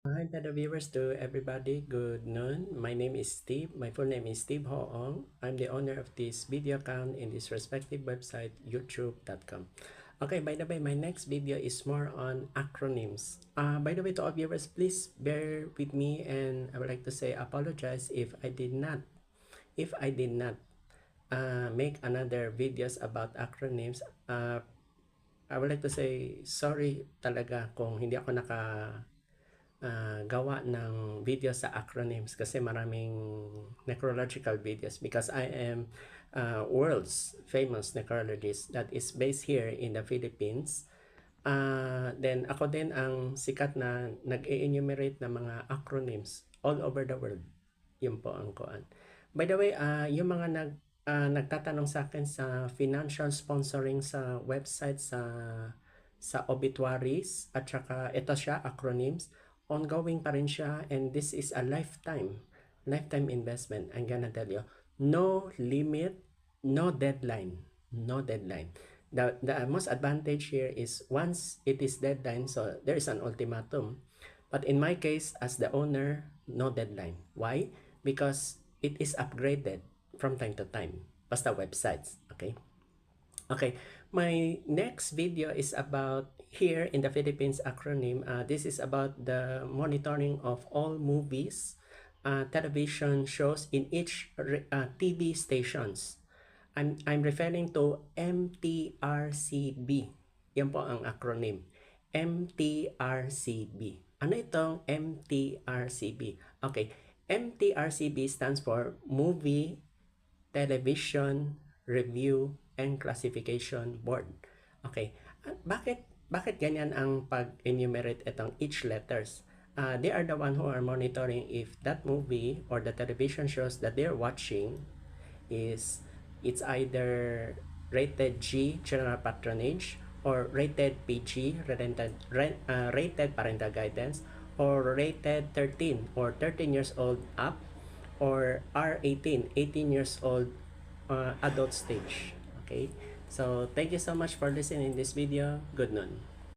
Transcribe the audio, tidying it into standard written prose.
Hi, better viewers to everybody. Good noon. My name is Steve. My full name is Steve Hoong. I'm the owner of this video account in this respective website, youtube.com. Okay, by the way, my next video is more on acronyms. By the way, to all viewers, please bear with me, and I would like to say apologize if I did not make another videos about acronyms. I would like to say sorry talaga kung hindi ako gawa ng video sa acronyms kasi maraming necrological videos because I am world's famous necrologist that is based here in the Philippines. Then ako din ang sikat na nag-enumerate ng mga acronyms all over the world. Yun po ang kuan. By the way, yung mga nagtatanong sa akin sa financial sponsoring sa website sa obituaries at saka ito siya acronyms, ongoing pa rin siya, and this is a lifetime investment. I'm gonna tell you, no limit, no deadline. The most advantage here is once it is deadline, so there is an ultimatum. But in my case, as the owner, no deadline. Why? Because it is upgraded from time to time. Basta websites, okay? Okay, my next video is about here in the Philippines acronym. This is about the monitoring of all movies, television shows in each TV stations. I'm referring to MTRCB. Yan po ang acronym. MTRCB. Ano itong MTRCB? Okay, MTRCB stands for Movie Television Review and Classification Board. Okay, bakit ganyan ang pag-enumerate itong each letters? They are the one who are monitoring if that movie or the television shows that they're watching it's either rated G, general patronage, or rated PG, rated parental guidance, or rated 13 or 13 years old up, or R18, 18 years old adult stage. Okay, so thank you so much for listening in this video. Good noon.